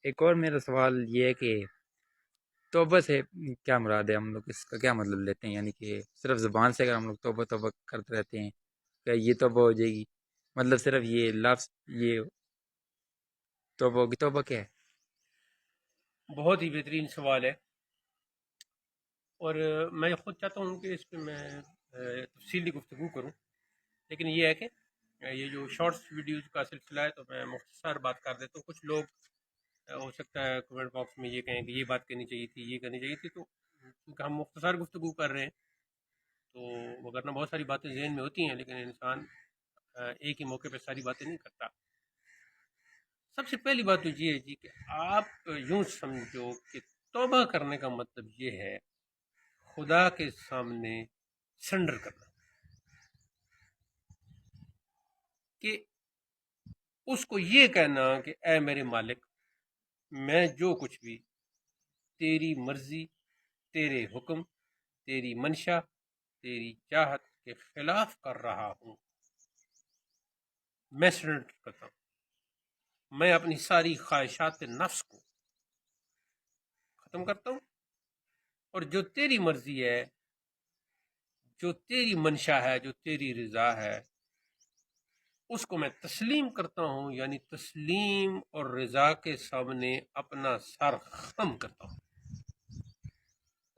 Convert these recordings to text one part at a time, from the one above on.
ایک اور میرا سوال یہ ہے کہ توبہ سے کیا مراد ہے؟ ہم لوگ اس کا کیا مطلب لیتے ہیں؟ یعنی کہ صرف زبان سے اگر ہم لوگ توبہ توبہ کرتے رہتے ہیں کیا یہ توبہ ہو جائے گی؟ مطلب صرف یہ لفظ یہ توبہ ہوگی؟ توبہ کیا ہے؟ بہت ہی بہترین سوال ہے، اور میں خود چاہتا ہوں کہ اس پہ میں تفصیلی گفتگو کروں، لیکن یہ ہے کہ یہ جو شارٹس ویڈیوز کا سلسلہ ہے تو میں مختصر بات کر دیتا ہوں۔ کچھ لوگ ہو سکتا ہے کمنٹ باکس میں یہ کہیں کہ یہ بات کرنی چاہیے تھی، یہ کرنی چاہیے تھی، تو کیونکہ ہم مختصر گفتگو کر رہے ہیں تو وگرنہ بہت ساری باتیں ذہن میں ہوتی ہیں، لیکن انسان ایک ہی موقع پہ ساری باتیں نہیں کرتا۔ سب سے پہلی بات تو یہ ہے جی کہ آپ یوں سمجھو کہ توبہ کرنے کا مطلب یہ ہے خدا کے سامنے سرنڈر کرنا، کہ اس کو یہ کہنا کہ اے میرے مالک، میں جو کچھ بھی تیری مرضی، تیرے حکم، تیری منشا، تیری چاہت کے خلاف کر رہا ہوں، میں سرنڈر کرتا ہوں، میں اپنی ساری خواہشات نفس کو ختم کرتا ہوں، اور جو تیری مرضی ہے، جو تیری منشا ہے، جو تیری رضا ہے، اس کو میں تسلیم کرتا ہوں، یعنی تسلیم اور رضا کے سامنے اپنا سر خم کرتا ہوں۔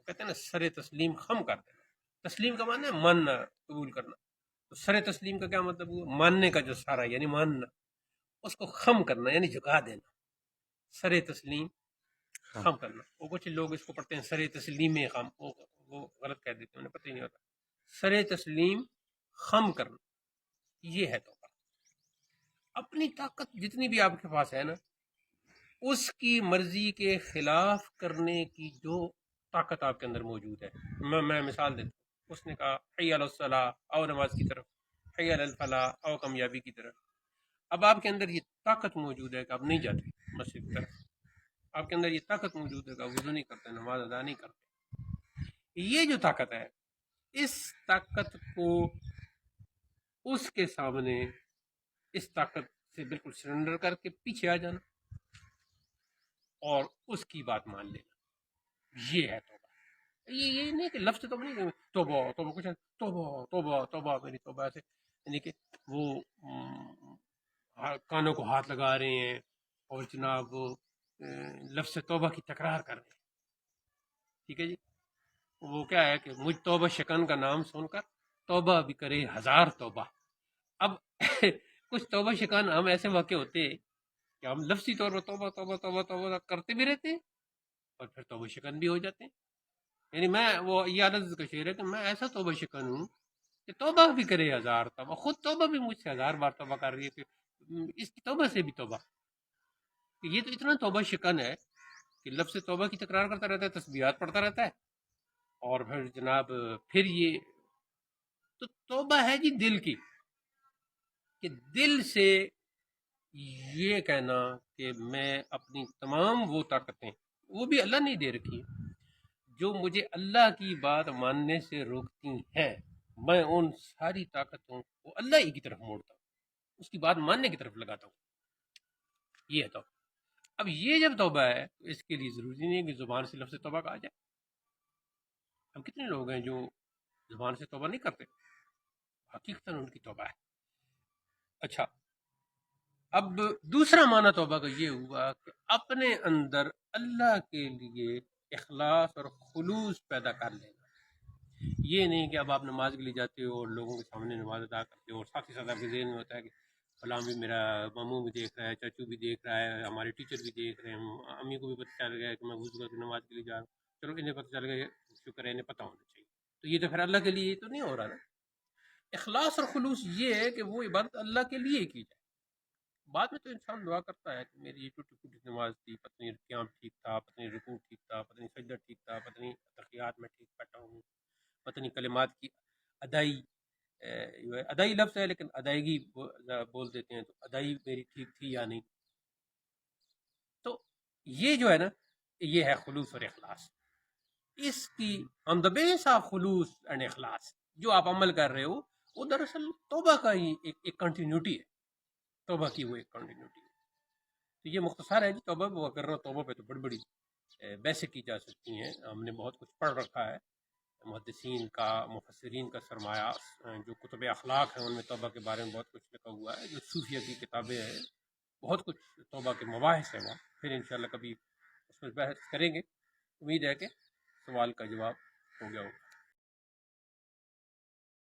کہتے ہیں نا سر تسلیم خم کر دینا، تسلیم کا معنی ہے ماننا، قبول کرنا۔ تو سر تسلیم کا کیا مطلب ہوا؟ ماننے کا جو سارا یعنی ماننا، اس کو خم کرنا یعنی جھکا دینا، سر تسلیم ہاں۔ خم کرنا۔ وہ کچھ لوگ اس کو پڑھتے ہیں سر تسلیم خم، وہ غلط کہہ دیتے ہیں، انہیں پتہ ہی نہیں ہوتا۔ سر تسلیم خم کرنا یہ ہے توبہ۔ اپنی طاقت جتنی بھی آپ کے پاس ہے نا، اس کی مرضی کے خلاف کرنے کی جو طاقت آپ کے اندر موجود ہے، میں مثال دیتا ہوں۔ اس نے کہا حی علی الصلاح، آؤ نماز کی طرف، حی علی الفلاح، آؤ کامیابی کی طرف۔ اب آپ کے اندر یہ طاقت موجود ہے کہ آپ نہیں جاتے مسجد کی طرف، آپ کے اندر یہ طاقت موجود ہے کہ آپ وضو نہیں کرتے، نماز ادا نہیں کرتے۔ یہ جو طاقت ہے، اس طاقت کو اس کے سامنے اس طاقت سے بالکل سرنڈر کر کے پیچھے آ جانا اور اس کی بات مان لینا، یہ ہے توبہ۔ یہ نہیں کہ لفظ توبہ نہیں، توبہ توبہ کچھ توبہ توبہ توبہ میری توبہ ایسے، یعنی کہ وہ کانوں کو ہاتھ لگا رہے ہیں اور جناب لفظ توبہ کی تکرار کر رہے ہیں۔ ٹھیک ہے جی، وہ کیا ہے کہ مجھ توبہ شکن کا نام سن کر توبہ بھی کرے ہزار توبہ۔ اب کچھ توبہ شکن ہم ایسے واقع ہوتے ہیں کہ ہم لفظی طور پر توبہ توبہ توبہ توبہ کرتے بھی رہتے ہیں اور پھر توبہ شکن بھی ہو جاتے ہیں۔ یعنی میں وہ یہ عدد کا شعر ہے کہ میں ایسا توبہ شکن ہوں کہ توبہ بھی کرے ہزار توبہ، خود توبہ بھی مجھ سے ہزار بار توبہ کر رہی ہے، کہ اس کی توبہ سے بھی توبہ۔ کہ یہ تو اتنا توبہ شکن ہے کہ لفظ توبہ کی تکرار کرتا رہتا ہے، تسبیحات پڑھتا رہتا ہے، اور پھر جناب پھر یہ تو توبہ ہے جی دل کی، کہ دل سے یہ کہنا کہ میں اپنی تمام وہ طاقتیں، وہ بھی اللہ نے دے رکھی ہیں، جو مجھے اللہ کی بات ماننے سے روکتی ہیں، میں ان ساری طاقتوں کو اللہ ہی کی طرف موڑتا ہوں، اس کی بات ماننے کی طرف لگاتا ہوں۔ یہ ہے توبہ۔ اب یہ جب توبہ ہے تو اس کے لیے ضروری نہیں ہے کہ زبان سے لفظ توبہ کہا جائے۔ ہم کتنے لوگ ہیں جو زبان سے توبہ نہیں کرتے، حقیقتاً ان کی توبہ ہے۔ اچھا، اب دوسرا معنی توبہ کا یہ ہوا کہ اپنے اندر اللہ کے لیے اخلاص اور خلوص پیدا کر لینا۔ یہ نہیں کہ اب آپ نماز کے لیے جاتے ہو اور لوگوں کے سامنے نماز ادا کرتے ہو اور ساتھ ہی ساتھ آپ کے ذہن میں ہوتا ہے کہ فلاں بھی میرا ماموں بھی دیکھ رہا ہے، چاچو بھی دیکھ رہا ہے، ہمارے ٹیچر بھی دیکھ رہے ہیں، امی کو بھی پتہ چل گیا ہے کہ میں وضو کر کے نماز کے لیے جا رہا ہوں، چلو انہیں پتہ چل گیا، شکر ہے انہیں پتہ ہونا چاہیے۔ تو یہ تو پھر اللہ کے لیے تو نہیں ہو رہا نا۔ اخلاص اور خلوص یہ ہے کہ وہ عبادت اللہ کے لیے کی جائے۔ بعد میں تو انسان دعا کرتا ہے کہ میری یہ ٹوٹی پھوٹی نماز تھی، پتہ نہیں قیام ٹھیک تھا، پتہ نہیں رکوع ٹھیک تھا، پتہ نہیں سجدہ ٹھیک تھا، پتہ نہیں تحیات میں ٹھیک بیٹھا ہوں، پتہ نہیں کلمات کی ادائی، ادائی لفظ ہے لیکن ادائیگی بول دیتے ہیں، تو ادائی میری ٹھیک تھی یا نہیں۔ تو یہ جو ہے نا، یہ ہے خلوص اور اخلاص۔ اس کی آن دا بیس آف خلوص اینڈ اخلاص جو آپ عمل کر رہے ہو، وہ دراصل توبہ کا ہی ایک کنٹینیوٹی ہے، توبہ کی وہ ایک کنٹینیوٹی ہے۔ تو یہ مختصر ہے جی توبہ وہ کر رہا ہوں. توبہ پہ تو بڑی بڑی بحثیں کی جا سکتی ہیں. ہم نے بہت کچھ پڑھ رکھا ہے. محدثین کا مفسرین کا سرمایہ جو کتب اخلاق ہیں ان میں توبہ کے بارے میں بہت کچھ لکھا ہوا ہے. جو صوفیہ کی کتابیں ہیں بہت کچھ توبہ کے مباحث ہیں وہاں. پھر انشاءاللہ کبھی اس میں بحث کریں گے. امید ہے کہ سوال کا جواب ہو گیا ہوگا.